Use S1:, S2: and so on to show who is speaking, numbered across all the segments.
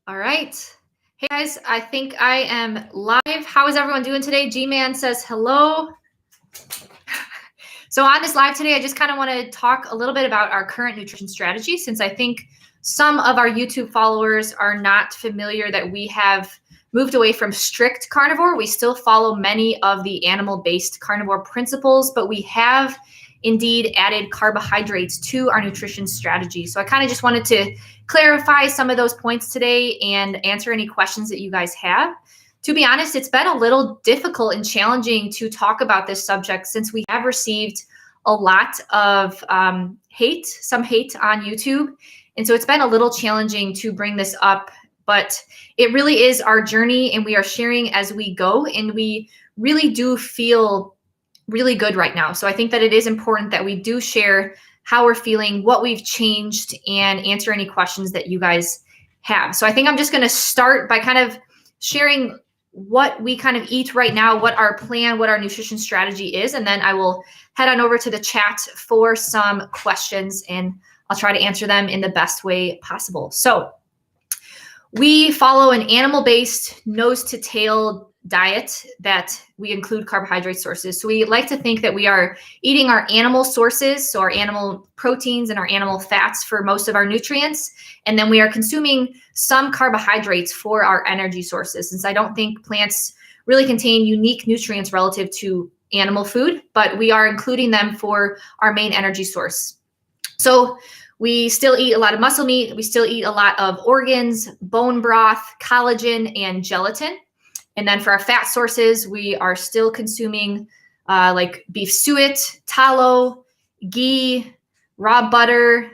S1: All right. Hey guys, I think I am live. How is everyone doing today? G-Man says hello. So on this live today, I just kind of want to talk a little bit about our current nutrition strategy, since I think some of our YouTube followers are not familiar that we have moved away from strict carnivore. We still follow many of the animal-based carnivore principles, but we have indeed added carbohydrates to our nutrition strategy. So I kind of just wanted to clarify some of those points today and answer any questions that you guys have. To be honest, it's been a little difficult and challenging to talk about this subject since we have received a lot of some hate on YouTube. And so it's been a little challenging to bring this up, but it really is our journey and we are sharing as we go, and we really do feel really good right now. So I think that it is important that we do share how we're feeling, what we've changed, and answer any questions that you guys have. So I think I'm just going to start by kind of sharing what we kind of eat right now, what our plan, what our nutrition strategy is, and then I will head on over to the chat for some questions and I'll try to answer them in the best way possible. So we follow an animal-based nose to tail diet that we include carbohydrate sources. So we like to think that we are eating our animal sources, so our animal proteins and our animal fats for most of our nutrients. And then we are consuming some carbohydrates for our energy sources, since I don't think plants really contain unique nutrients relative to animal food, but we are including them for our main energy source. So we still eat a lot of muscle meat. We still eat a lot of organs, bone broth, collagen, and gelatin. And then for our fat sources, we are still consuming like beef suet, tallow, ghee, raw butter,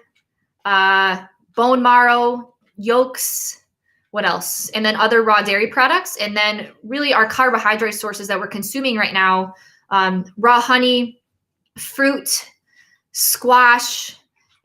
S1: bone marrow, yolks, what else? And then other raw dairy products. And then really our carbohydrate sources that we're consuming right now, raw honey, fruit, squash,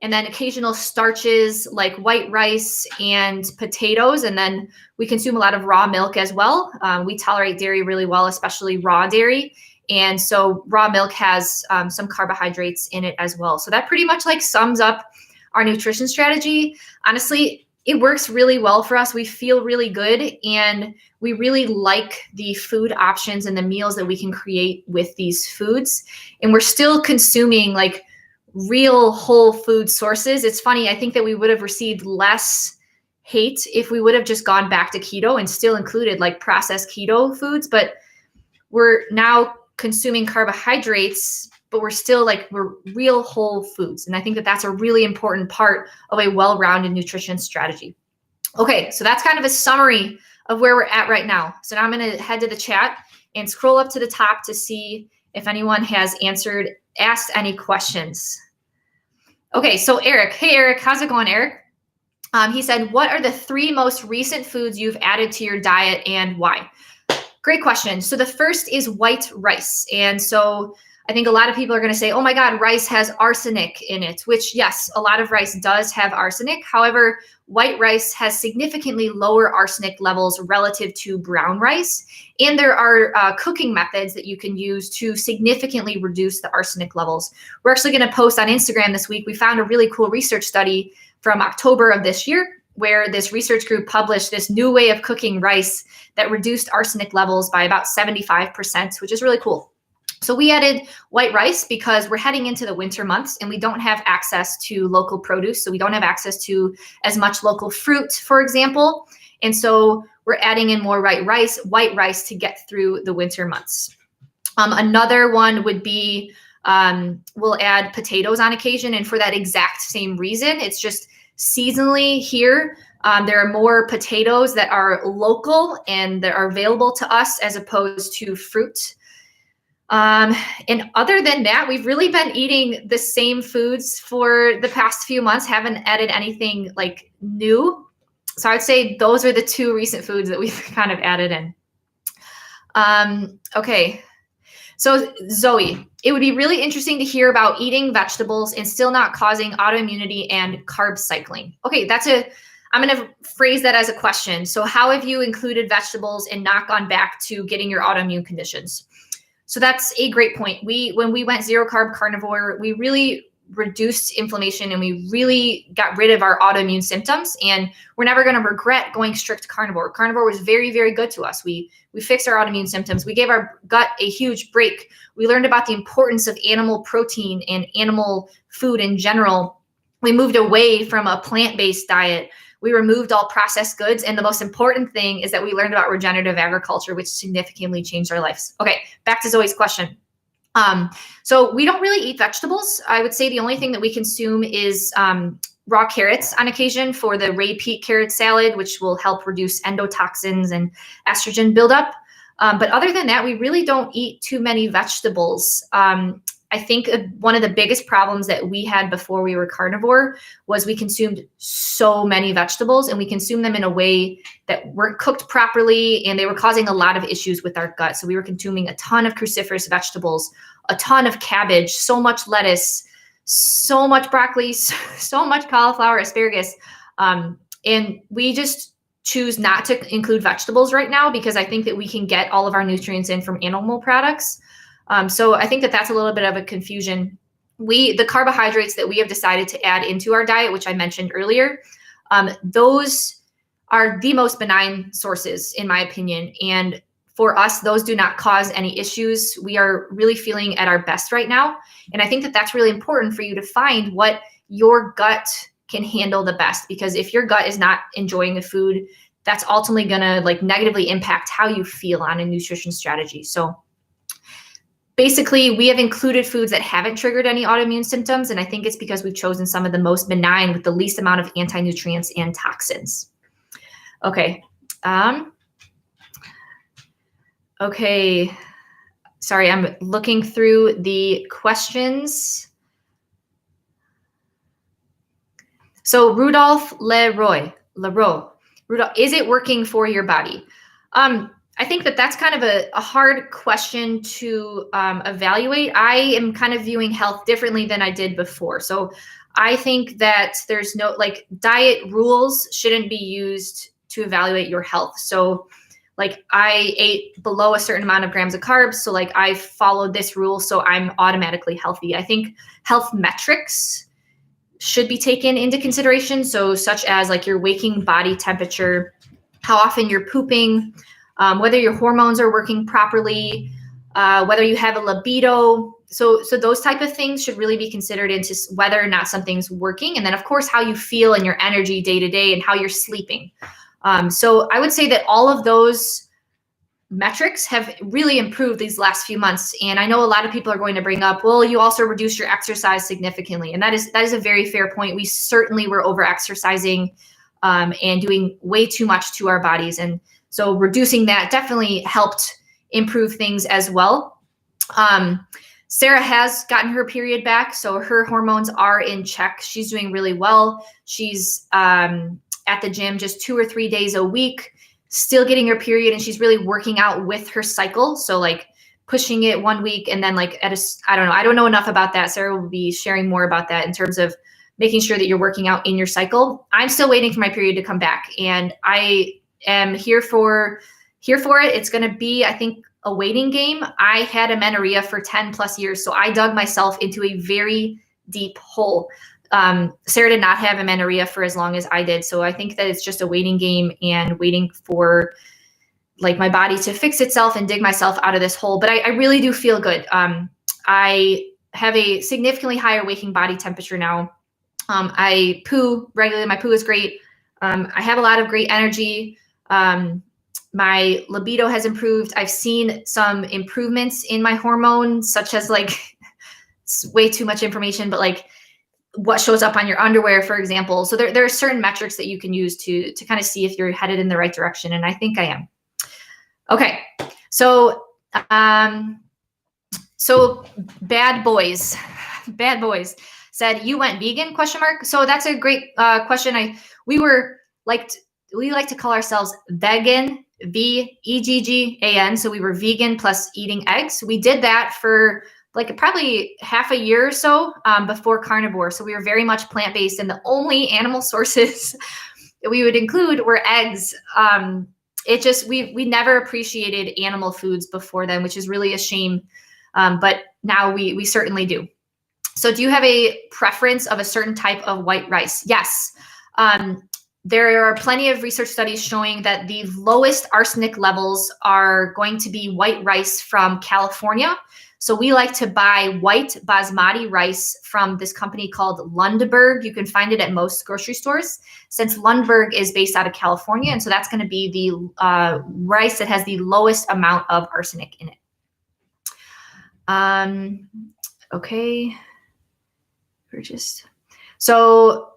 S1: and then occasional starches like white rice and potatoes. And then we consume a lot of raw milk as well. We tolerate dairy really well, especially raw dairy. And so raw milk has some carbohydrates in it as well. So that pretty much like sums up our nutrition strategy. Honestly, it works really well for us. We feel really good and we really like the food options and the meals that we can create with these foods. And we're still consuming like real whole food sources. It's funny, I think that we would have received less hate if we would have just gone back to keto and still included like processed keto foods, but we're now consuming carbohydrates, but we're real whole foods. And I think that that's a really important part of a well-rounded nutrition strategy. Okay, so that's kind of a summary of where we're at right now. So now I'm going to head to the chat and scroll up to the top to see if anyone has asked any questions. Okay, so Eric. Hey, Eric. How's it going, Eric? He said, what are the 3 most recent foods you've added to your diet and why? Great question. So the first is white rice. And so I think a lot of people are going to say, oh my God, rice has arsenic in it, which yes, a lot of rice does have arsenic. However, white rice has significantly lower arsenic levels relative to brown rice. And there are cooking methods that you can use to significantly reduce the arsenic levels. We're actually going to post on Instagram this week. We found a really cool research study from October of this year where this research group published this new way of cooking rice that reduced arsenic levels by about 75%, which is really cool. So we added white rice because we're heading into the winter months and we don't have access to local produce. So we don't have access to as much local fruit, for example. And so we're adding in more white rice to get through the winter months. Another one would be we'll add potatoes on occasion. And for that exact same reason, it's just seasonally here. There are more potatoes that are local and that are available to us as opposed to fruit. And other than that, we've really been eating the same foods for the past few months, haven't added anything like new. So I'd say those are the 2 recent foods that we've kind of added in. Okay. So Zoe, it would be really interesting to hear about eating vegetables and still not causing autoimmunity and carb cycling. Okay, I'm going to phrase that as a question. So how have you included vegetables and not gone back to getting your autoimmune conditions? So that's a great point. When we went zero carb carnivore, we really reduced inflammation and we really got rid of our autoimmune symptoms. And we're never going to regret going strict carnivore. Carnivore was very, very good to us. We fixed our autoimmune symptoms. We gave our gut a huge break. We learned about the importance of animal protein and animal food in general. We moved away from a plant-based diet. We removed all processed goods. And the most important thing is that we learned about regenerative agriculture, which significantly changed our lives. Okay, back to Zoe's question. So we don't really eat vegetables. I would say the only thing that we consume is raw carrots on occasion for the Ray Peat carrot salad, which will help reduce endotoxins and estrogen buildup. But other than that, we really don't eat too many vegetables. I think one of the biggest problems that we had before we were carnivore was we consumed so many vegetables, and we consumed them in a way that weren't cooked properly, and they were causing a lot of issues with our gut. So we were consuming a ton of cruciferous vegetables, a ton of cabbage, so much lettuce, so much broccoli, so much cauliflower, asparagus. And we just choose not to include vegetables right now because I think that we can get all of our nutrients in from animal products. So I think that that's a little bit of a confusion. The carbohydrates that we have decided to add into our diet, which I mentioned earlier, those are the most benign sources, in my opinion. And for us, those do not cause any issues. We are really feeling at our best right now. And I think that that's really important for you to find what your gut can handle the best, because if your gut is not enjoying the food, that's ultimately going to negatively impact how you feel on a nutrition strategy. So basically, we have included foods that haven't triggered any autoimmune symptoms, and I think it's because we've chosen some of the most benign with the least amount of anti-nutrients and toxins. Okay. Okay. Sorry, I'm looking through the questions. So Rudolph Leroy, Rudolph, is it working for your body? I think that that's kind of a hard question to evaluate. I am kind of viewing health differently than I did before. So I think that there's no, diet rules shouldn't be used to evaluate your health. So I ate below a certain amount of grams of carbs. So I followed this rule, so I'm automatically healthy. I think health metrics should be taken into consideration. So such as your waking body temperature, how often you're pooping, whether your hormones are working properly, whether you have a libido. So those type of things should really be considered into whether or not something's working. And then of course, how you feel and your energy day to day and how you're sleeping. So I would say that all of those metrics have really improved these last few months. And I know a lot of people are going to bring up, well, you also reduced your exercise significantly. And that is a very fair point. We certainly were over exercising and doing way too much to our bodies. And so reducing that definitely helped improve things as well. Sarah has gotten her period back, so her hormones are in check. She's doing really well. She's at the gym just 2 or 3 days a week, still getting her period, and she's really working out with her cycle. So pushing it 1 week and then I don't know enough about that. Sarah will be sharing more about that in terms of making sure that you're working out in your cycle. I'm still waiting for my period to come back, and I am here for it. It's going to be, I think, a waiting game. I had amenorrhea for 10 plus years, so I dug myself into a very deep hole. Sarah did not have amenorrhea for as long as I did, so I think that it's just a waiting game and waiting for my body to fix itself and dig myself out of this hole. But I really do feel good. I have a significantly higher waking body temperature now. I poo regularly. My poo is great. I have a lot of great energy. My libido has improved. I've seen some improvements in my hormones, such as it's way too much information, but what shows up on your underwear, for example. So there are certain metrics that you can use to kind of see if you're headed in the right direction. And I think I am. Okay. So, Bad Boys said, you went vegan, ? So that's a great question. We like to call ourselves vegan, VEGGAN. So we were vegan plus eating eggs. We did that for probably half a year or so before carnivore. So we were very much plant-based, and the only animal sources that we would include were eggs. We never appreciated animal foods before then, which is really a shame. But now we certainly do. So do you have a preference of a certain type of white rice? Yes. There are plenty of research studies showing that the lowest arsenic levels are going to be white rice from California. So we like to buy white basmati rice from this company called Lundberg. You can find it at most grocery stores, since Lundberg is based out of California. And so that's going to be the rice that has the lowest amount of arsenic in it. Okay. So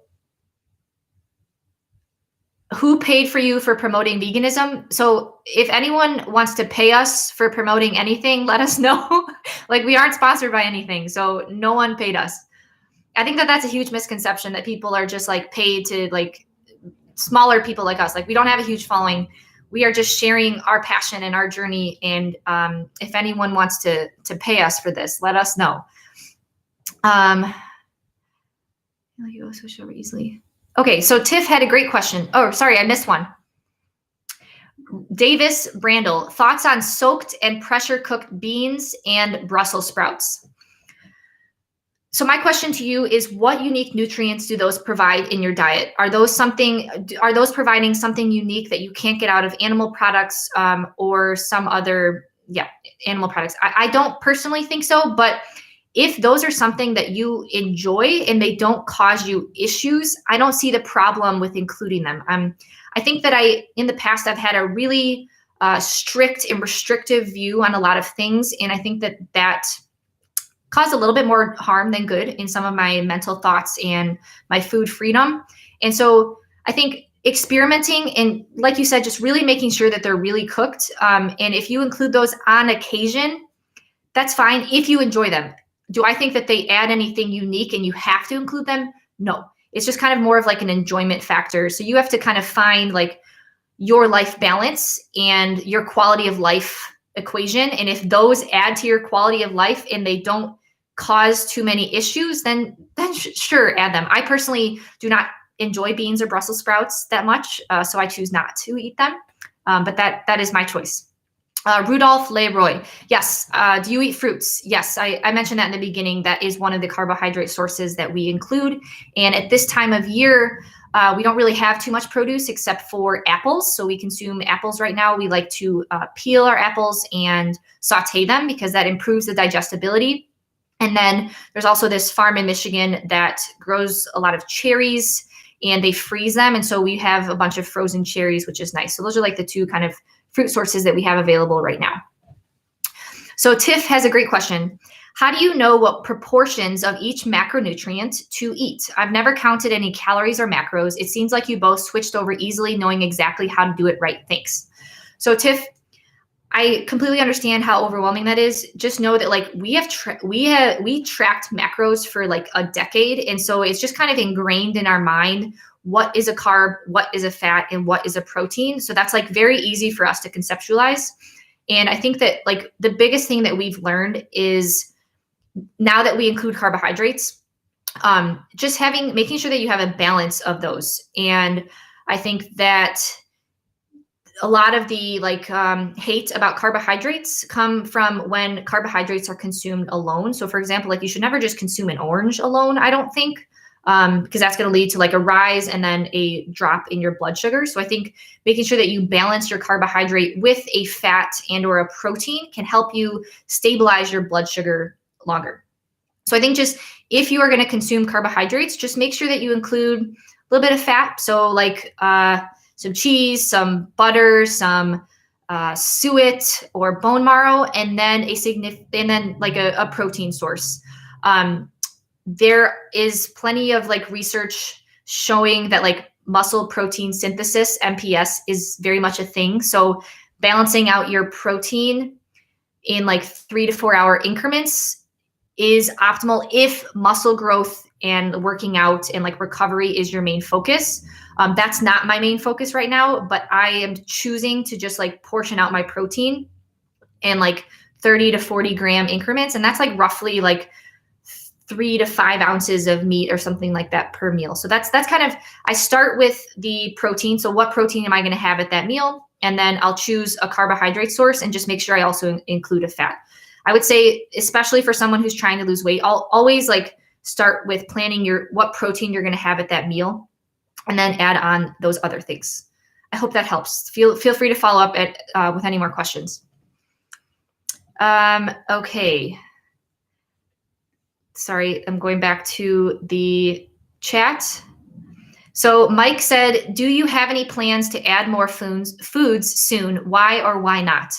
S1: who paid for you for promoting veganism? So if anyone wants to pay us for promoting anything, let us know. Like, we aren't sponsored by anything, so no one paid us. I think that that's a huge misconception, that people are just like paid to, like, smaller people like us. Like, we don't have a huge following. We are just sharing our passion and our journey. And if anyone wants to pay us for this, let us know. You go switch over easily. Okay, so Tiff had a great question. Oh, sorry, I missed one. Davis Brandel, thoughts on soaked and pressure cooked beans and Brussels sprouts? So my question to you is, what unique nutrients do those provide in your diet? Are those providing something unique that you can't get out of animal products, or some other, animal products? I don't personally think so, but if those are something that you enjoy and they don't cause you issues, I don't see the problem with including them. I think that in the past, I've had a really strict and restrictive view on a lot of things. And I think that caused a little bit more harm than good in some of my mental thoughts and my food freedom. And so I think experimenting and, like you said, just really making sure that they're really cooked. And if you include those on occasion, that's fine if you enjoy them. Do I think that they add anything unique and you have to include them? No. It's just kind of more of like an enjoyment factor. So you have to kind of find like your life balance and your quality of life equation. And if those add to your quality of life and they don't cause too many issues, then sure, add them. I personally do not enjoy beans or Brussels sprouts that much, so I choose not to eat them. But that is my choice. Rudolph Leroy, yes. Do you eat fruits? Yes, I mentioned that in the beginning. That is one of the carbohydrate sources that we include. And at this time of year, we don't really have too much produce except for apples. So we consume apples right now. We like to peel our apples and saute them because that improves the digestibility. And then there's also this farm in Michigan that grows a lot of cherries and they freeze them. And so we have a bunch of frozen cherries, which is nice. So those are like the two kind of fruit sources that we have available right now. So Tiff has a great question. How do you know what proportions of each macronutrient to eat? I've never counted any calories or macros. It seems like you both switched over easily, knowing exactly how to do it right. Thanks. So Tiff, I completely understand how overwhelming that is. Just know that like we tracked macros for like a decade. And so it's just kind of ingrained in our mind what is a carb, what is a fat, and what is a protein. So that's like very easy for us to conceptualize. And I think that like the biggest thing that we've learned is now that we include carbohydrates, just making sure that you have a balance of those. And I think that a lot of the hate about carbohydrates come from when carbohydrates are consumed alone. So for example, like you should never just consume an orange alone, I don't think. Because that's going to lead to like a rise and then a drop in your blood sugar. So I think making sure that you balance your carbohydrate with a fat and or a protein can help you stabilize your blood sugar longer. So I think just if you are going to consume carbohydrates, just make sure that you include a little bit of fat. So like some cheese, some butter, some suet or bone marrow, and then a protein source. There is plenty of like research showing that like muscle protein synthesis, MPS, is very much a thing. So balancing out your protein in like 3 to 4 hour increments is optimal if muscle growth and working out and like recovery is your main focus. That's not my main focus right now, but I am choosing to just like portion out my protein in like 30 to 40 gram increments. And that's like roughly like 3 to 5 ounces of meat or something like that per meal. So that's kind of, I start with the protein. So what protein am I going to have at that meal? And then I'll choose a carbohydrate source and just make sure I also include a fat. I would say, especially for someone who's trying to lose weight, I'll always like start with planning what protein you're going to have at that meal, and then add on those other things. I hope that helps. Feel free to follow up with any more questions. Okay. Sorry, I'm going back to the chat. So Mike said, do you have any plans to add more foods soon? Why or why not?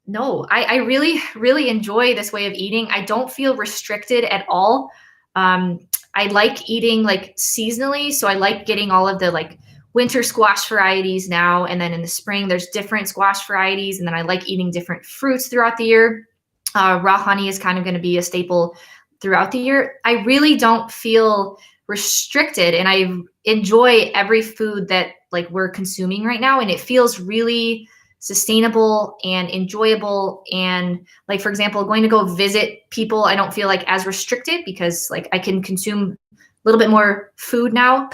S1: No, I really, really enjoy this way of eating. I don't feel restricted at all. I like eating like seasonally. So I like getting all of the like winter squash varieties now. And then in the spring, there's different squash varieties. And then I like eating different fruits throughout the year. Raw honey is kind of going to be a staple throughout the year. I really don't feel restricted, and I enjoy every food that like we're consuming right now. And it feels really sustainable and enjoyable. And like, for example, going to go visit people, I don't feel like as restricted because like I can consume a little bit more food now.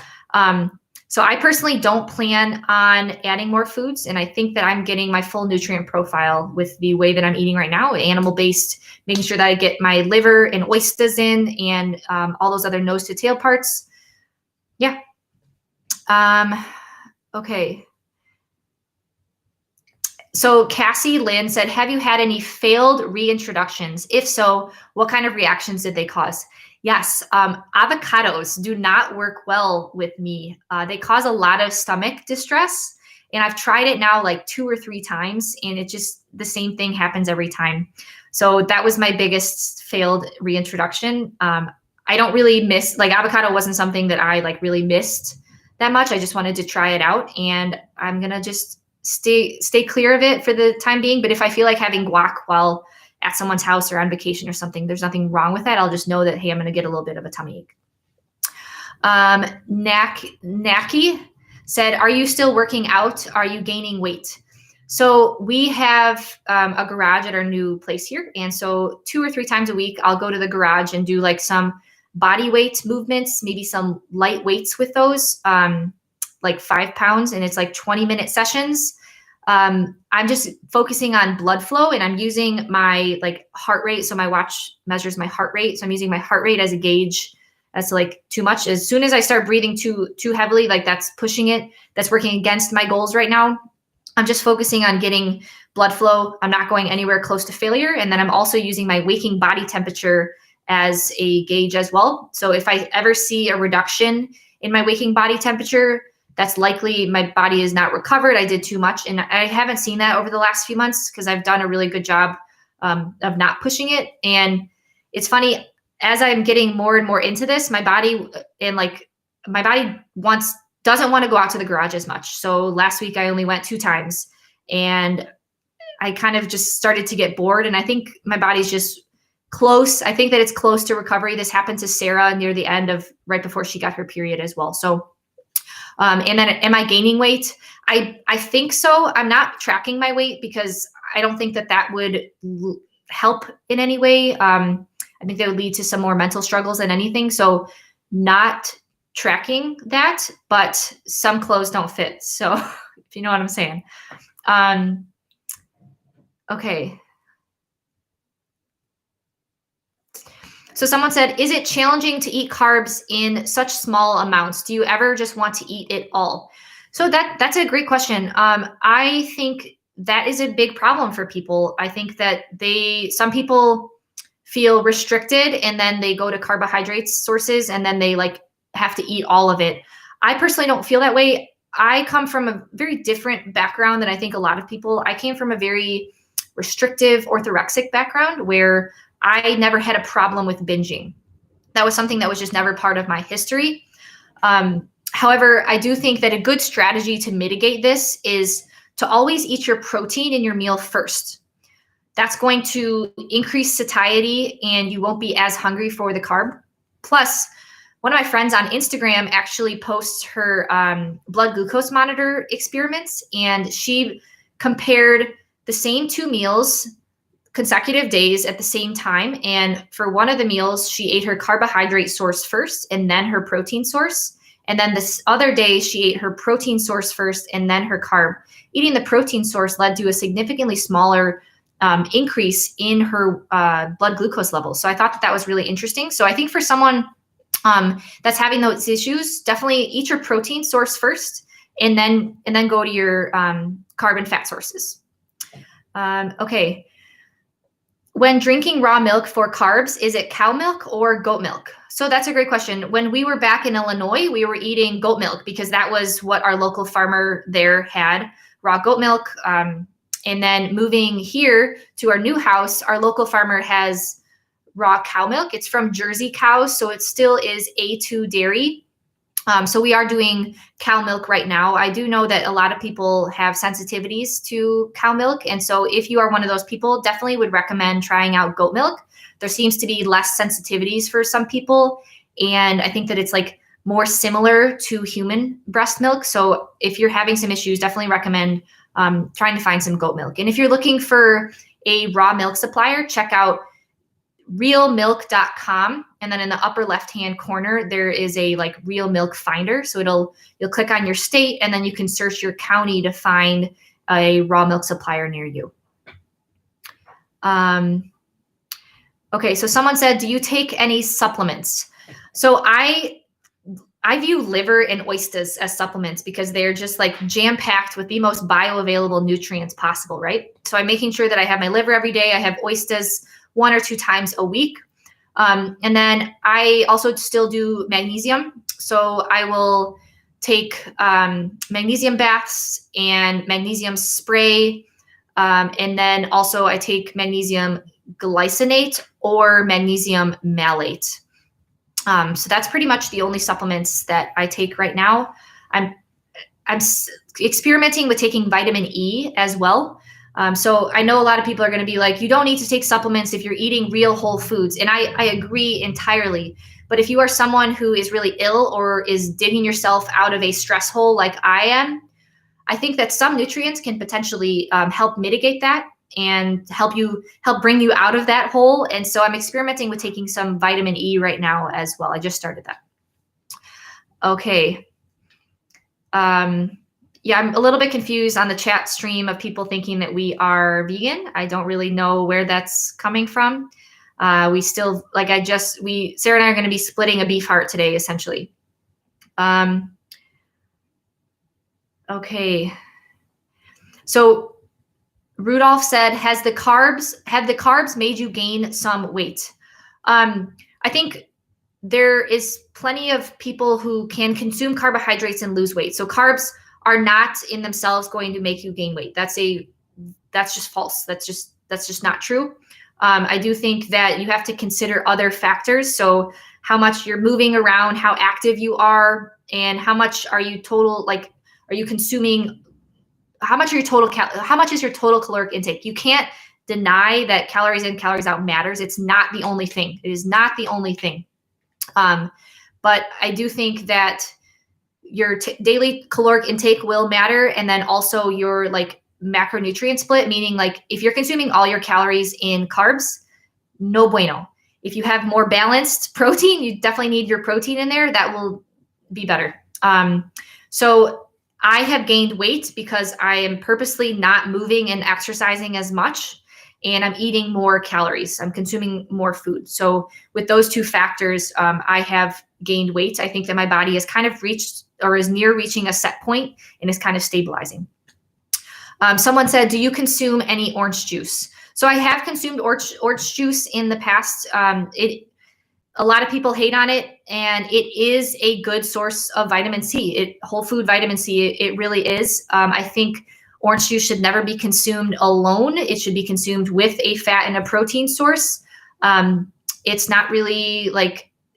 S1: So I personally don't plan on adding more foods. And I think that I'm getting my full nutrient profile with the way that I'm eating right now, animal-based, making sure that I get my liver and oysters in and all those other nose to tail parts. Yeah. Okay. So Cassie Lynn said, have you had any failed reintroductions? If so, what kind of reactions did they cause? Yes, avocados do not work well with me. They cause a lot of stomach distress, and I've tried it now like 2 or 3 times, and it just, the same thing happens every time. So that was my biggest failed reintroduction. I don't really miss, like avocado wasn't something that I like really missed that much. I just wanted to try it out, and I'm gonna just stay clear of it for the time being. But if I feel like having guac while at someone's house or on vacation or something, there's nothing wrong with that. I'll just know that, hey, I'm going to get a little bit of a tummy ache. Naki said, are you still working out? Are you gaining weight? So we have a garage at our new place here. And so 2 or 3 times a week, I'll go to the garage and do like some body weight movements, maybe some light weights with those, like 5 pounds. And it's like 20-minute sessions. I'm just focusing on blood flow, and I'm using my like heart rate. So my watch measures my heart rate. So I'm using my heart rate as a gauge. That's like too much. As soon as I start breathing too heavily, like that's pushing it. That's working against my goals right now. I'm just focusing on getting blood flow. I'm not going anywhere close to failure. And then I'm also using my waking body temperature as a gauge as well. So if I ever see a reduction in my waking body temperature, that's likely my body is not recovered. I did too much. And I haven't seen that over the last few months because I've done a really good job of not pushing it. And it's funny, as I'm getting more and more into this, my body doesn't want to go out to the garage as much. So last week I only went 2 times, and I kind of just started to get bored. And I think my body's just close. I think that it's close to recovery. This happened to Sarah near the end of right before she got her period as well. So and then am I gaining weight? I think so. I'm not tracking my weight because I don't think that would help in any way. I think that would lead to some more mental struggles than anything. So not tracking that, but some clothes don't fit. So if you know what I'm saying. Okay. So someone said, is it challenging to eat carbs in such small amounts? Do you ever just want to eat it all? So that's a great question. I think that is a big problem for people. I think that some people feel restricted, and then they go to carbohydrate sources, and then they like have to eat all of it. I personally don't feel that way. I come from a very different background than I think a lot of people. I came from a very restrictive orthorexic background where I never had a problem with binging. That was something that was just never part of my history. However, I do think that a good strategy to mitigate this is to always eat your protein in your meal first. That's going to increase satiety, and you won't be as hungry for the carb. Plus, one of my friends on Instagram actually posts her blood glucose monitor experiments, and she compared the same 2 meals consecutive days at the same time. And for one of the meals, she ate her carbohydrate source first and then her protein source. And then this other day, she ate her protein source first and then her carb. Eating the protein source led to a significantly smaller increase in her blood glucose levels. So I thought that was really interesting. So I think for someone that's having those issues, definitely eat your protein source first, and then go to your carb and fat sources. Okay. When drinking raw milk for carbs, is it cow milk or goat milk? So that's a great question. When we were back in Illinois, we were eating goat milk because that was what our local farmer there had, raw goat milk. And then moving here to our new house, our local farmer has raw cow milk. It's from Jersey cows, so it still is A2 dairy. So we are doing cow milk right now. I do know that a lot of people have sensitivities to cow milk. And so if you are one of those people, definitely would recommend trying out goat milk. There seems to be less sensitivities for some people. And I think that it's like more similar to human breast milk. So if you're having some issues, definitely recommend trying to find some goat milk. And if you're looking for a raw milk supplier, check out realmilk.com. And then in the upper left-hand corner, there is a like real milk finder. So you'll click on your state and then you can search your county to find a raw milk supplier near you. Okay, so someone said, do you take any supplements? So I view liver and oysters as supplements because they're just like jam-packed with the most bioavailable nutrients possible, right? So I'm making sure that I have my liver every day. I have oysters 1 or 2 times a week. And then I also still do magnesium. So I will take magnesium baths and magnesium spray. And then also I take magnesium glycinate or magnesium malate. So that's pretty much the only supplements that I take right now. I'm experimenting with taking vitamin E as well. So I know a lot of people are going to be like, you don't need to take supplements if you're eating real whole foods. And I agree entirely. But if you are someone who is really ill or is digging yourself out of a stress hole like I am, I think that some nutrients can potentially help mitigate that and help bring you out of that hole. And so I'm experimenting with taking some vitamin E right now as well. I just started that. Okay. Yeah, I'm a little bit confused on the chat stream of people thinking that we are vegan. I don't really know where that's coming from. We still, Sarah and I are going to be splitting a beef heart today, essentially. Okay. So Rudolph said, have the carbs made you gain some weight? I think there is plenty of people who can consume carbohydrates and lose weight. So carbs are not in themselves going to make you gain weight. That's just false. That's just not true. I do think that you have to consider other factors. So how much you're moving around, how active you are, and how much are you consuming, how much is your total caloric intake? You can't deny that calories in, calories out matters. It's not the only thing. It is not the only thing. But I do think that your daily caloric intake will matter. And then also your macronutrient split, meaning if you're consuming all your calories in carbs, no bueno. If you have more balanced protein, you definitely need your protein in there. That will be better. So I have gained weight because I am purposely not moving and exercising as much, and I'm eating more calories. I'm consuming more food. So with those two factors, I have gained weight. I think that my body has kind of reached or is near reaching a set point and is kind of stabilizing. Someone said, do you consume any orange juice? So I have consumed orange juice in the past. A lot of people hate on it, and it is a good source of vitamin C. Whole food vitamin C, it really is. I think orange juice should never be consumed alone. It should be consumed with a fat and a protein source. It's not really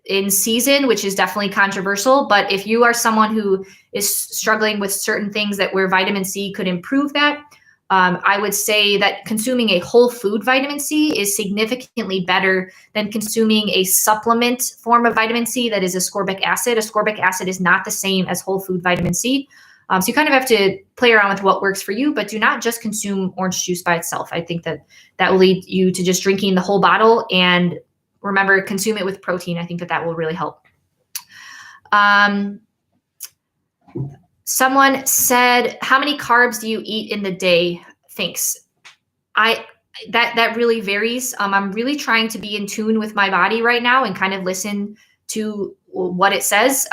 S1: in season, which is definitely controversial. But if you are someone who is struggling with certain things where vitamin C could improve that, I would say that consuming a whole food vitamin C is significantly better than consuming a supplement form of vitamin C that is ascorbic acid. Ascorbic acid is not the same as whole food vitamin C. So you kind of have to play around with what works for you, but do not just consume orange juice by itself. I think that will lead you to just drinking the whole bottle, and remember, consume it with protein. I think that will really help. Someone said, how many carbs do you eat in the day? Thanks. that really varies. I'm really trying to be in tune with my body right now and kind of listen to what it says.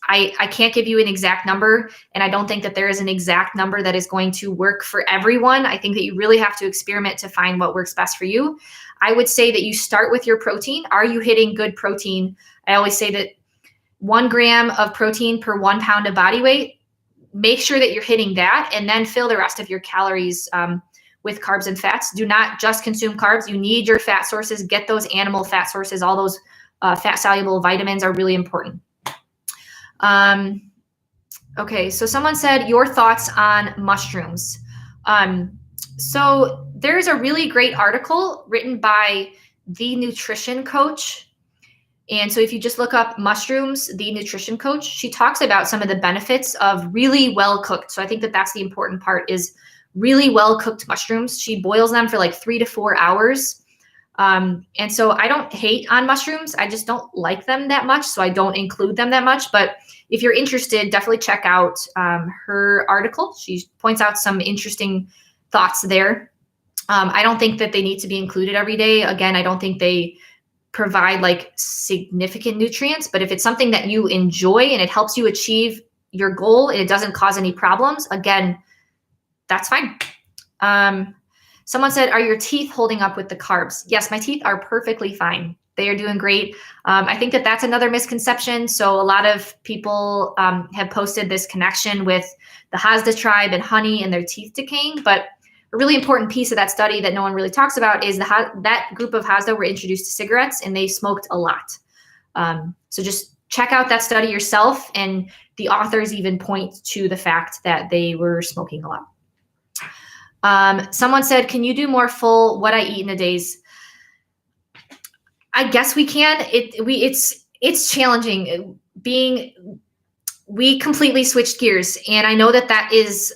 S1: I can't give you an exact number, and I don't think that there is an exact number that is going to work for everyone. I think that you really have to experiment to find what works best for you. I would say that you start with your protein. Are you hitting good protein? I always say that 1 gram of protein per 1 pound of body weight. Make sure that you're hitting that, and then fill the rest of your calories with carbs and fats. Do not just consume carbs. You need your fat sources. Get those animal fat sources. All those fat soluble vitamins are really important. Okay, so someone said your thoughts on mushrooms. So there's a really great article written by the nutrition coach. And so if you just look up mushrooms, the nutrition coach, she talks about some of the benefits of really well cooked. So I think that that's the important part, is really well cooked mushrooms. She boils them for like 3 to 4 hours. And so I don't hate on mushrooms. I just don't like them that much. So I don't include them that much. But if you're interested, definitely check out her article. She points out some interesting thoughts there. I don't think that they need to be included every day. Again, I don't think they provide like significant nutrients, but if it's something that you enjoy and it helps you achieve your goal and it doesn't cause any problems, again, that's fine. Someone said, are your teeth holding up with the carbs? Yes, my teeth are perfectly fine. They are doing great. I think that that's another misconception. So a lot of people have posted this connection with the Hasda tribe and honey and their teeth decaying. But a really important piece of that study that no one really talks about is that group of Hasda were introduced to cigarettes and they smoked a lot. So just check out that study yourself. And the authors even point to the fact that they were smoking a lot. Someone said, can you do more full what I eat in a days? I guess we can. It's challenging. We completely switched gears, and I know that is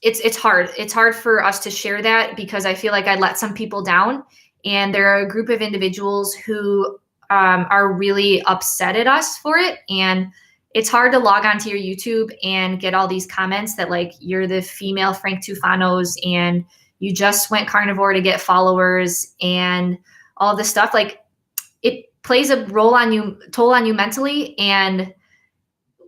S1: it's hard. It's hard for us to share that because I feel like I let some people down, and there are a group of individuals who are really upset at us for it, and it's hard to log onto your YouTube and get all these comments that like you're the female Frank Tufanos and you just went carnivore to get followers and all this stuff. Like it plays a toll on you mentally. And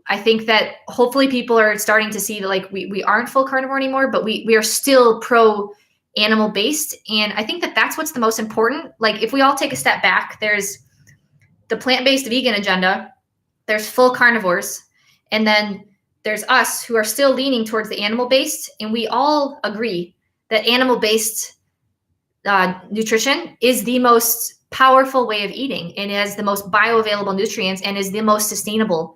S1: I think that hopefully people are starting to see that like we aren't full carnivore anymore, but we are still pro animal based. And I think that that's what's the most important. Like if we all take a step back, there's the plant-based vegan agenda, there's full carnivores, and then there's us who are still leaning towards the animal-based, and we all agree that animal-based nutrition is the most powerful way of eating and has the most bioavailable nutrients and is the most sustainable.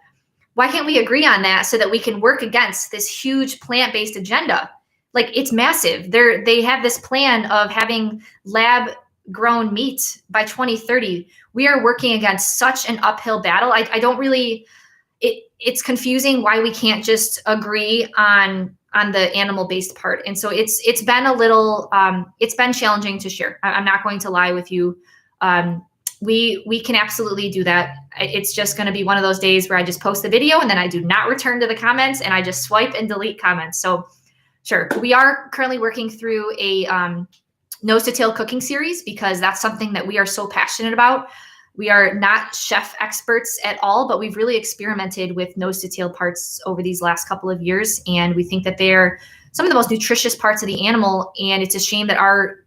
S1: Why can't we agree on that so that we can work against this huge plant-based agenda? Like it's massive. They have this plan of having lab-grown meat by 2030. We are working against such an uphill battle. I don't really, it's confusing why we can't just agree on the animal-based part. And so it's been a little, it's been challenging to share. I'm not going to lie with you. We can absolutely do that. It's just going to be one of those days where I just post the video and then I do not return to the comments and I just swipe and delete comments. So sure, we are currently working through a nose to tail cooking series because that's something that we are so passionate about. We are not chef experts at all, but we've really experimented with nose to tail parts over these last couple of years. And we think that they're some of the most nutritious parts of the animal. And it's a shame that our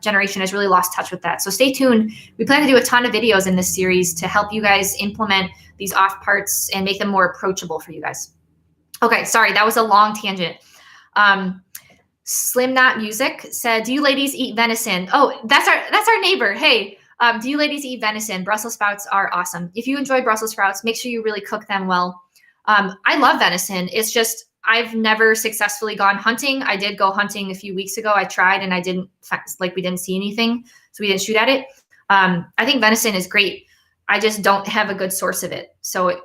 S1: generation has really lost touch with that. So stay tuned. We plan to do a ton of videos in this series to help you guys implement these off parts and make them more approachable for you guys. Okay, sorry, that was a long tangent. Slim Knot Music said, do you ladies eat venison? Oh, that's our neighbor. Hey, do you ladies eat venison? Brussels sprouts are awesome. If you enjoy Brussels sprouts, make sure you really cook them well. I love venison. It's just, I've never successfully gone hunting. I did go hunting a few weeks ago. I tried and we didn't see anything. So we didn't shoot at it. I think venison is great. I just don't have a good source of it. So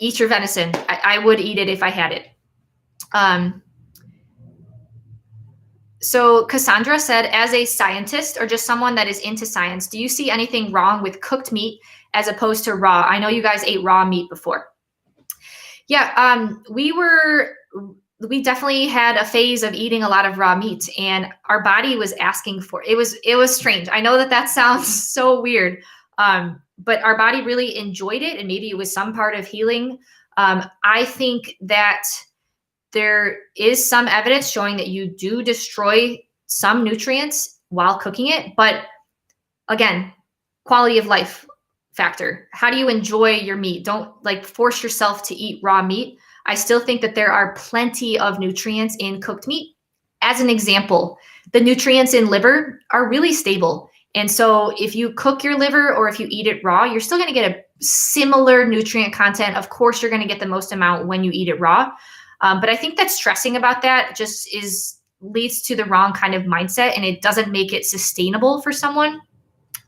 S1: eat your venison. I would eat it if I had it. So Cassandra said, as a scientist or just someone that is into science, do you see anything wrong with cooked meat as opposed to raw? I know you guys ate raw meat before. Yeah, we were we definitely had a phase of eating a lot of raw meat, and our body was asking for it. It was strange. I know that sounds so weird, but our body really enjoyed it, and maybe it was some part of healing. I think that there is some evidence showing that you do destroy some nutrients while cooking it, but again, quality of life factor. How do you enjoy your meat? Don't like force yourself to eat raw meat. I still think that there are plenty of nutrients in cooked meat. As an example, the nutrients in liver are really stable. And so if you cook your liver or if you eat it raw, you're still going to get a similar nutrient content. Of course, you're going to get the most amount when you eat it raw. But I think that stressing about that just leads to the wrong kind of mindset, and it doesn't make it sustainable for someone.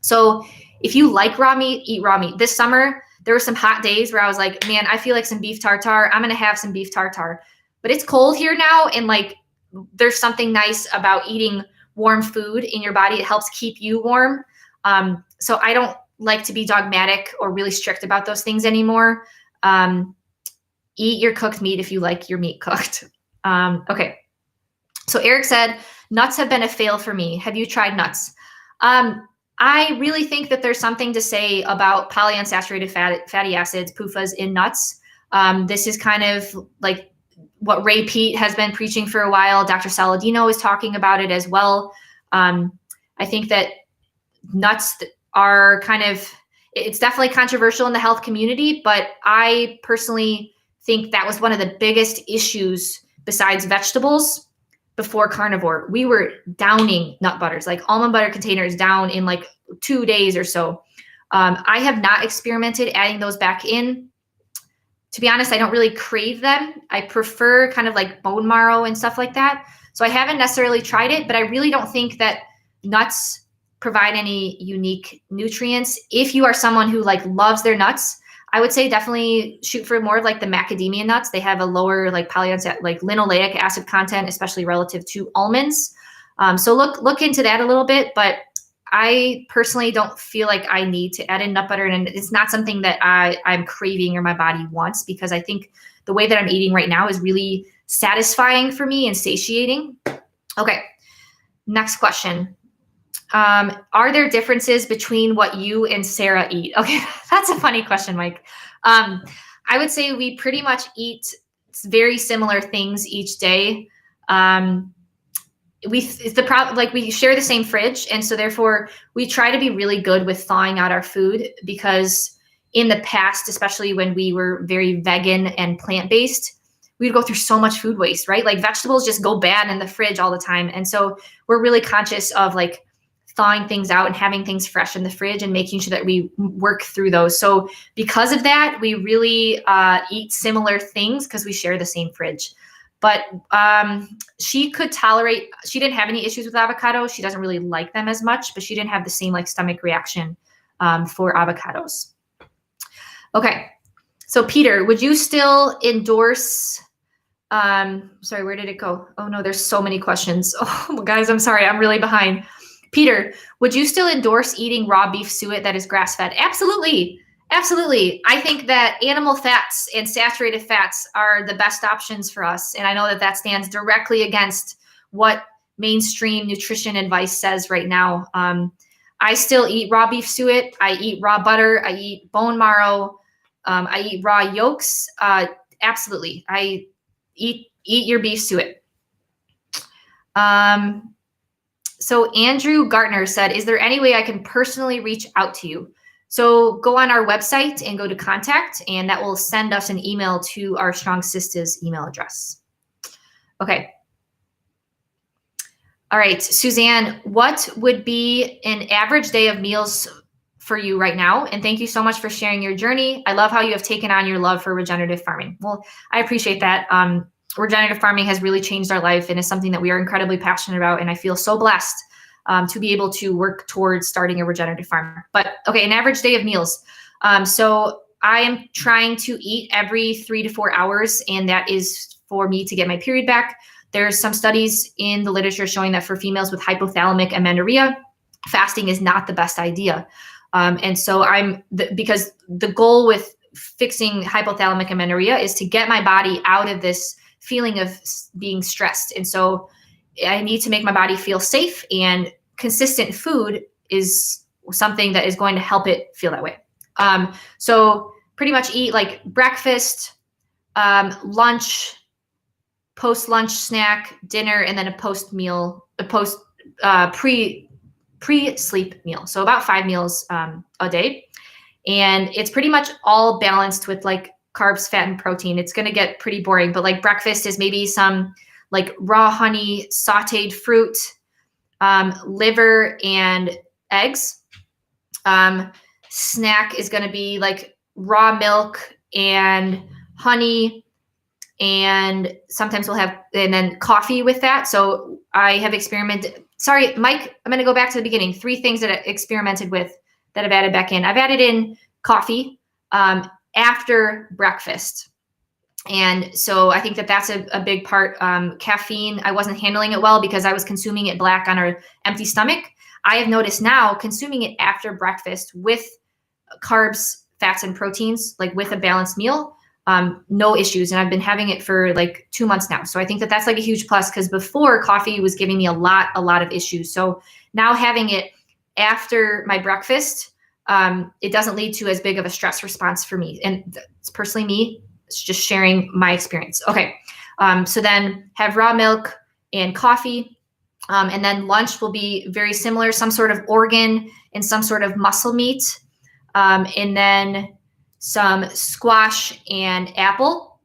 S1: So if you like raw meat, eat raw meat. This summer, there were some hot days where I was like, man, I feel like some beef tartare. I'm going to have some beef tartare. But it's cold here now, and like there's something nice about eating warm food in your body. It helps keep you warm. So I don't like to be dogmatic or really strict about those things anymore. Eat your cooked meat if you like your meat cooked. Okay. So Eric said, nuts have been a fail for me. Have you tried nuts? I really think that there's something to say about polyunsaturated fatty acids, PUFAs, in nuts. This is kind of like what Ray Peat has been preaching for a while. Dr. Saladino is talking about it as well. I think that nuts are it's definitely controversial in the health community, but I personally think that was one of the biggest issues besides vegetables before carnivore. We were downing nut butters, like almond butter containers down in like 2 days or so. I have not experimented adding those back in. To be honest, I don't really crave them. I prefer kind of like bone marrow and stuff like that. So I haven't necessarily tried it, but I really don't think that nuts provide any unique nutrients. If you are someone who like loves their nuts, I would say definitely shoot for more of like the macadamia nuts. They have a lower like linoleic acid content, especially relative to almonds. So look into that a little bit, but I personally don't feel like I need to add in nut butter, and it's not something that I'm craving or my body wants, because I think the way that I'm eating right now is really satisfying for me and satiating. Okay, next question. Are there differences between what you and Sarah eat? Okay, that's a funny question, Mike. I would say we pretty much eat very similar things each day. We share the same fridge, and so therefore we try to be really good with thawing out our food, because in the past, especially when we were very vegan and plant-based, we'd go through so much food waste, right? Like vegetables just go bad in the fridge all the time. And so we're really conscious of like thawing things out and having things fresh in the fridge and making sure that we work through those. So because of that, we really eat similar things because we share the same fridge. But she didn't have any issues with avocado. She doesn't really like them as much, but she didn't have the same like stomach reaction for avocados. Okay. So Peter, would you still endorse, sorry, where did it go? Oh no, there's so many questions. Oh guys, I'm sorry, I'm really behind. Peter, would you still endorse eating raw beef suet that is grass-fed? Absolutely. Absolutely. I think that animal fats and saturated fats are the best options for us. And I know that stands directly against what mainstream nutrition advice says right now. I still eat raw beef suet. I eat raw butter. I eat bone marrow. I eat raw yolks. Absolutely. I eat your beef suet. So Andrew Gartner said, is there any way I can personally reach out to you? So go on our website and go to contact, and that will send us an email to our Strong.Sistas email address. Okay. All right, Suzanne, what would be an average day of meals for you right now? And thank you so much for sharing your journey. I love how you have taken on your love for regenerative farming. Well, I appreciate that. Regenerative farming has really changed our life and is something that we are incredibly passionate about. And I feel so blessed to be able to work towards starting a regenerative farm. But okay, an average day of meals. So I am trying to eat every 3 to 4 hours, and that is for me to get my period back. There's some studies in the literature showing that for females with hypothalamic amenorrhea, fasting is not the best idea. And so because the goal with fixing hypothalamic amenorrhea is to get my body out of this feeling of being stressed. And so I need to make my body feel safe, and consistent food is something that is going to help it feel that way. So pretty much eat like breakfast, lunch, post-lunch snack, dinner, and then a post-meal, pre-sleep meal. So about 5 meals a day. And it's pretty much all balanced with like carbs, fat, and protein. It's going to get pretty boring, but like breakfast is maybe some like raw honey, sauteed fruit, liver, and eggs. Snack is going to be like raw milk and honey, and sometimes we'll have, and then coffee with that. So I have experimented. Sorry, Mike, I'm going to go back to the beginning. 3 things that I experimented with that I've added back in. I've added in coffee after breakfast. And so I think that that's a big part. Caffeine, I wasn't handling it well because I was consuming it black on an empty stomach. I have noticed now consuming it after breakfast with carbs, fats, and proteins, like with a balanced meal, no issues. And I've been having it for like 2 months now. So I think that that's like a huge plus, because before coffee was giving me a lot of issues. So now having it after my breakfast, it doesn't lead to as big of a stress response for me. And it's personally me. It's just sharing my experience. Okay. So then have raw milk and coffee. And then lunch will be very similar, some sort of organ and some sort of muscle meat. And then some squash and apple.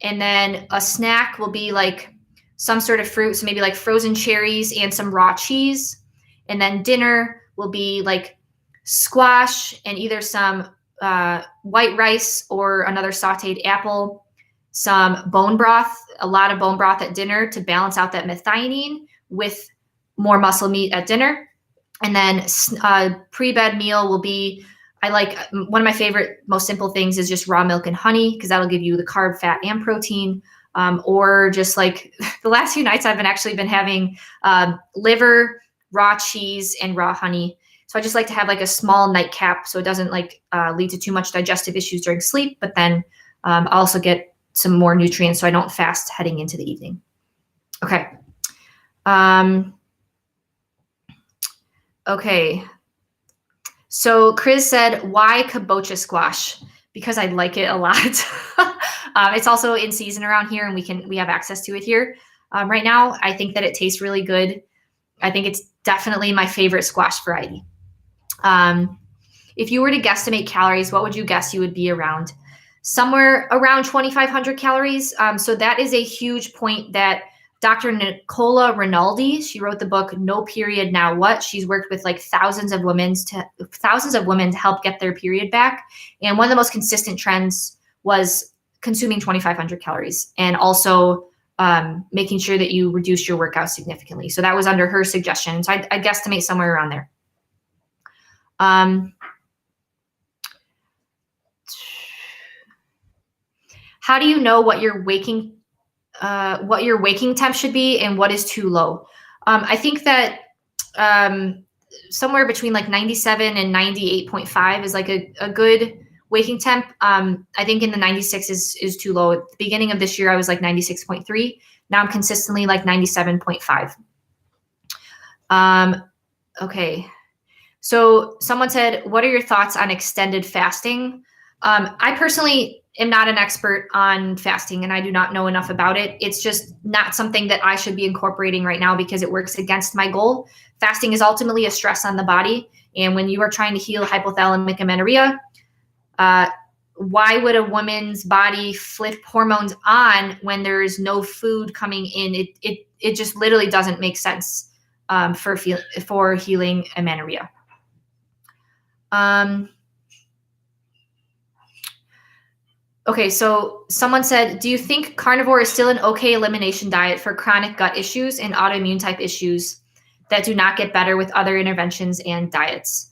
S1: And then a snack will be like some sort of fruit. So maybe like frozen cherries and some raw cheese. And then dinner will be like squash and either some white rice or another sauteed apple, some bone broth, a lot of bone broth at dinner to balance out that methionine, with more muscle meat at dinner. And then pre-bed meal will be, I like, one of my favorite, most simple things is just raw milk and honey, because that'll give you the carb, fat, and protein. Or just like the last few nights I've been having liver, raw cheese, and raw honey. So I just like to have like a small nightcap so it doesn't like lead to too much digestive issues during sleep, but then I'll also get some more nutrients so I don't fast heading into the evening. Okay. Okay. So Chris said, why kabocha squash? Because I like it a lot. It's also in season around here, and we have access to it here. Right now, I think that it tastes really good. I think it's definitely my favorite squash variety. If you were to guesstimate calories, what would you guess you would be around? Somewhere around 2,500 calories. So that is a huge point that Dr. Nicola Rinaldi, she wrote the book No Period Now What? She's worked with like thousands of women to help get their period back. And one of the most consistent trends was consuming 2,500 calories, and also making sure that you reduce your workout significantly. So that was under her suggestion. So I guesstimate somewhere around there. How do you know what your waking temp should be and what is too low? I think that somewhere between like 97 and 98.5 is like a good waking temp. I think in the 96 is too low. At the beginning of this year, I was like 96.3. Now I'm consistently like 97.5. Okay. So someone said, what are your thoughts on extended fasting? I personally am not an expert on fasting, and I do not know enough about it. It's just not something that I should be incorporating right now because it works against my goal. Fasting is ultimately a stress on the body. And when you are trying to heal hypothalamic amenorrhea, why would a woman's body flip hormones on when there is no food coming in? It just literally doesn't make sense for healing amenorrhea. Okay, so someone said, do you think carnivore is still an okay elimination diet for chronic gut issues and autoimmune type issues that do not get better with other interventions and diets?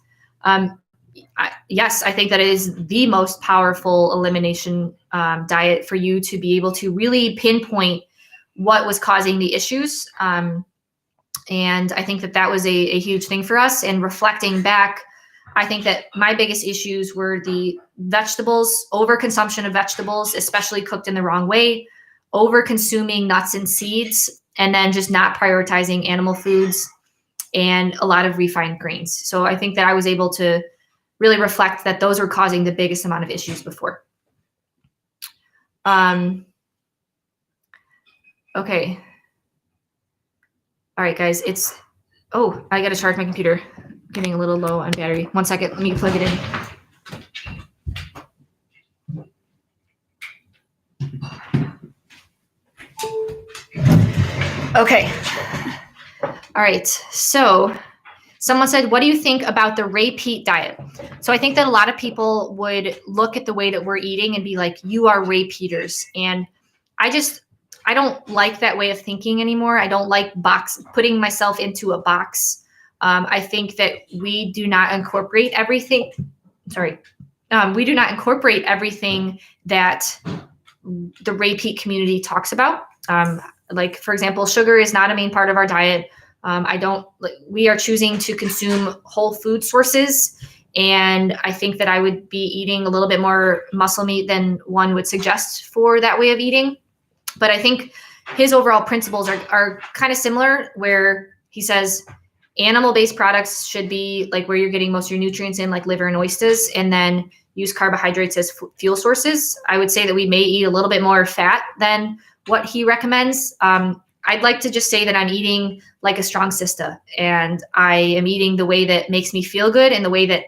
S1: Yes, I think that it is the most powerful elimination diet for you to be able to really pinpoint what was causing the issues. And I think that was a huge thing for us. And reflecting back, I think that my biggest issues were the vegetables, overconsumption of vegetables, especially cooked in the wrong way, over consuming nuts and seeds, and then just not prioritizing animal foods and a lot of refined grains. So I think that I was able to really reflect that those were causing the biggest amount of issues before. Okay. All right, guys, I got to charge my computer. Getting a little low on battery. 1 second, let me plug it in. Okay. All right, so someone said, what do you think about the repeat diet? So I think that a lot of people would look at the way that we're eating and be like, you are repeaters. And I don't like that way of thinking anymore. I don't like putting myself into a box. I think that we do not incorporate everything. We do not incorporate everything that the repeat community talks about. Like, for example, sugar is not a main part of our diet. We are choosing to consume whole food sources. And I think that I would be eating a little bit more muscle meat than one would suggest for that way of eating. But I think his overall principles are kind of similar, where he says animal-based products should be like where you're getting most of your nutrients in, like liver and oysters, and then use carbohydrates as fuel sources. I would say that we may eat a little bit more fat than what he recommends. I'd like to just say that I'm eating like a Strong.Sistas, and I am eating the way that makes me feel good and the way that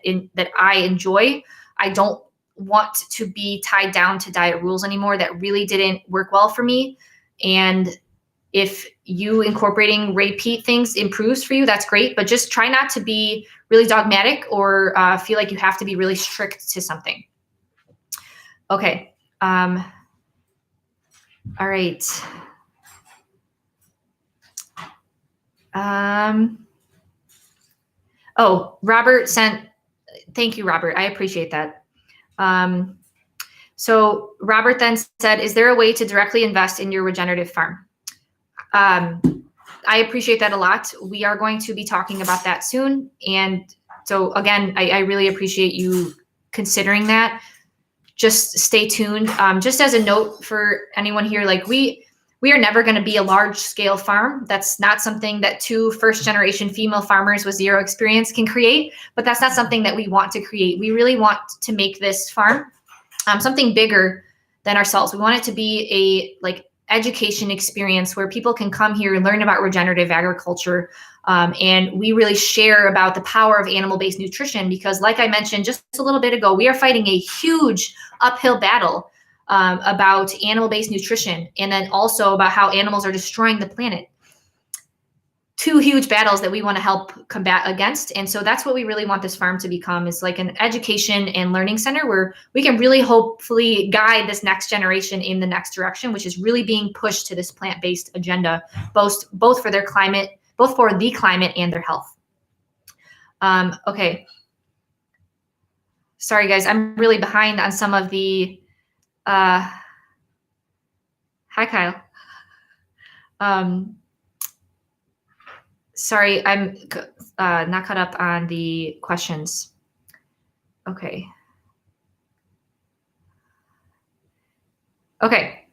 S1: I enjoy. I don't want to be tied down to diet rules anymore. That really didn't work well for me. And if you incorporating repeat things improves for you, that's great. But just try not to be really dogmatic or feel like you have to be really strict to something. Okay. All right. Robert sent, thank you, Robert. I appreciate that. So Robert then said, is there a way to directly invest in your regenerative farm? I appreciate that a lot. We are going to be talking about that soon. And so again, I really appreciate you considering that. Just stay tuned. Just as a note for anyone here, like we are never going to be a large scale farm. That's not something that 2 first-generation female farmers with 0 experience can create, but that's not something that we want to create. We really want to make this farm something bigger than ourselves. We want it to be a education experience where people can come here and learn about regenerative agriculture. And we really share about the power of animal-based nutrition, because like I mentioned just a little bit ago, we are fighting a huge uphill battle about animal-based nutrition, and then also about how animals are destroying the planet. 2 huge battles that we want to help combat against. And so that's what we really want this farm to become, is like an education and learning center where we can really hopefully guide this next generation in the next direction, which is really being pushed to this plant-based agenda, both for their climate, both for the climate and their health. Okay. Sorry, guys, I'm really behind on some of the, hi, Kyle. Sorry, I'm not caught up on the questions. Okay. Okay.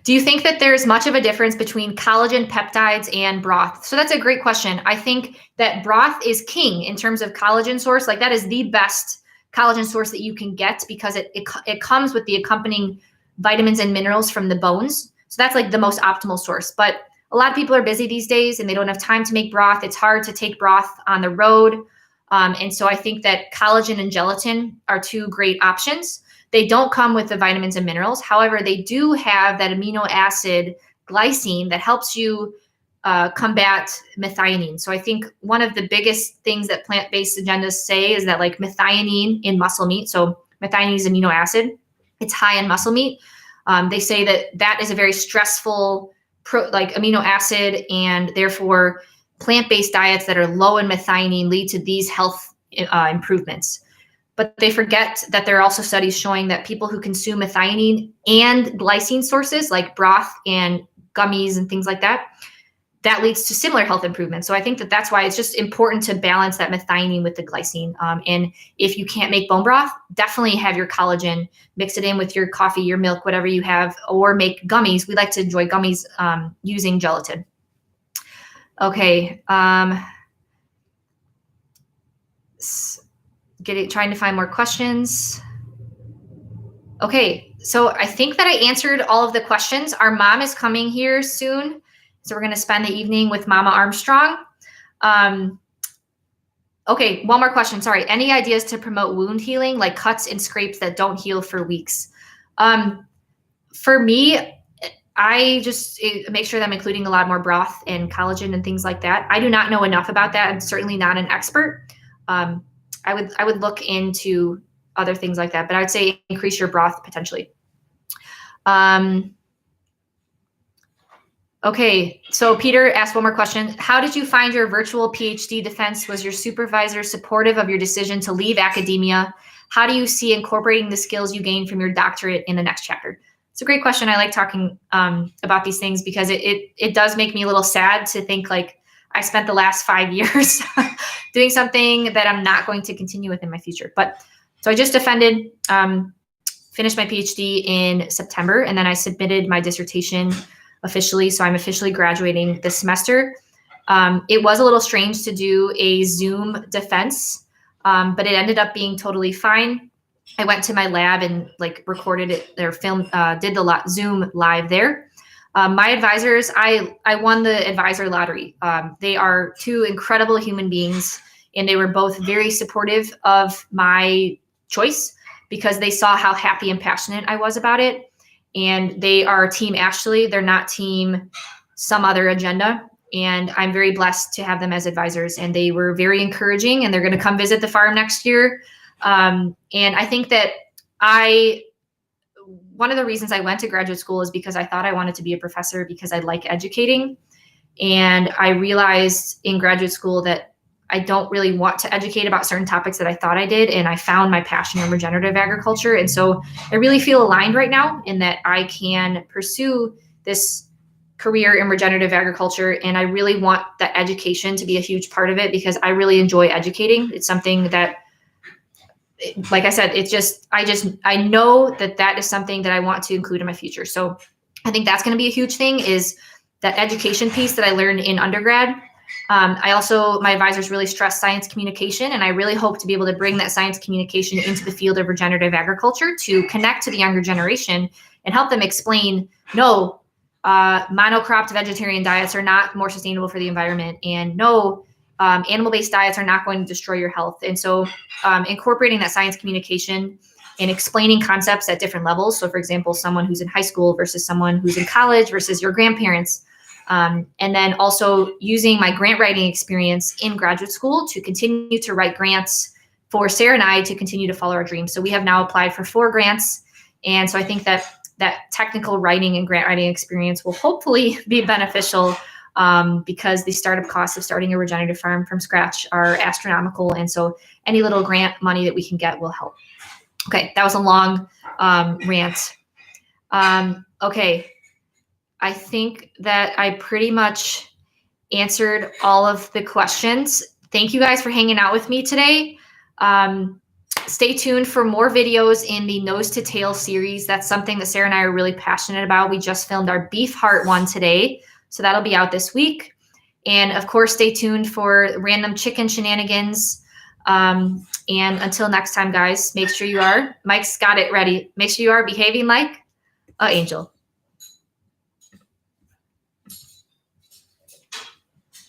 S1: Do you think that there's much of a difference between collagen peptides and broth? So that's a great question. I think that broth is king in terms of collagen source. Like, that is the best collagen source that you can get, because it comes with the accompanying vitamins and minerals from the bones. So that's like the most optimal source. But a lot of people are busy these days and they don't have time to make broth. It's hard to take broth on the road. And so I think that collagen and gelatin are 2 great options. They don't come with the vitamins and minerals. However, they do have that amino acid glycine that helps you combat methionine. So I think one of the biggest things that plant-based agendas say is that, like, methionine in muscle meat, so methionine is amino acid, it's high in muscle meat. They say that is a very stressful amino acid, and therefore plant-based diets that are low in methionine lead to these health improvements. But they forget that there are also studies showing that people who consume methionine and glycine sources like broth and gummies and things like that that leads to similar health improvements. So I think that that's why it's just important to balance that methionine with the glycine. And if you can't make bone broth, definitely have your collagen, mix it in with your coffee, your milk, whatever you have, or make gummies. We like to enjoy gummies using gelatin. Okay. Trying to find more questions. Okay, so I think that I answered all of the questions. Our mom is coming here soon, so we're going to spend the evening with Mama Armstrong. Okay, one more question. Sorry. Any ideas to promote wound healing, like cuts and scrapes that don't heal for weeks? For me, I just make sure that I'm including a lot more broth and collagen and things like that. I do not know enough about that. I'm certainly not an expert. I would look into other things like that, but I would say increase your broth potentially. Okay, so Peter asked one more question. How did you find your virtual PhD defense? Was your supervisor supportive of your decision to leave academia? How do you see incorporating the skills you gained from your doctorate in the next chapter? It's a great question. I like talking about these things because it does make me a little sad to think like I spent the last 5 years doing something that I'm not going to continue with in my future. But so I just defended, finished my PhD in September, and then I submitted my dissertation officially. So I'm officially graduating this semester. It was a little strange to do a Zoom defense, but it ended up being totally fine. I went to my lab and like recorded it or filmed, did the Zoom live there. My advisors, I won the advisor lottery. They are two incredible human beings, and they were both very supportive of my choice because they saw how happy and passionate I was about it. And they are team Ashley. They're not team some other agenda. And I'm very blessed to have them as advisors. And they were very encouraging, and they're going to come visit the farm next year. And I think that one of the reasons I went to graduate school is because I thought I wanted to be a professor because I like educating. And I realized in graduate school that I don't really want to educate about certain topics that I thought I did. And I found my passion in regenerative agriculture. And so I really feel aligned right now in that I can pursue this career in regenerative agriculture. And I really want that education to be a huge part of it because I really enjoy educating. It's something that, like I said, I know that is something that I want to include in my future. So I think that's going to be a huge thing is that education piece that I learned in undergrad. My advisors really stress science communication, and I really hope to be able to bring that science communication into the field of regenerative agriculture to connect to the younger generation and help them explain, no, monocropped vegetarian diets are not more sustainable for the environment, and no, animal-based diets are not going to destroy your health. And so incorporating that science communication and explaining concepts at different levels. So for example, someone who's in high school versus someone who's in college versus your grandparents. And then also using my grant writing experience in graduate school to continue to write grants for Sarah and I to continue to follow our dreams. So we have now applied for 4 grants. And so I think that technical writing and grant writing experience will hopefully be beneficial because the startup costs of starting a regenerative farm from scratch are astronomical. And so any little grant money that we can get will help. Okay, that was a long rant. Okay. I think that I pretty much answered all of the questions. Thank you guys for hanging out with me today. Stay tuned for more videos in the Nose to Tail series. That's something that Sarah and I are really passionate about. We just filmed our beef heart one today, so that'll be out this week. And of course, stay tuned for random chicken shenanigans. And until next time, guys, make sure you are, Mike's got it ready. Make sure you are behaving like an angel.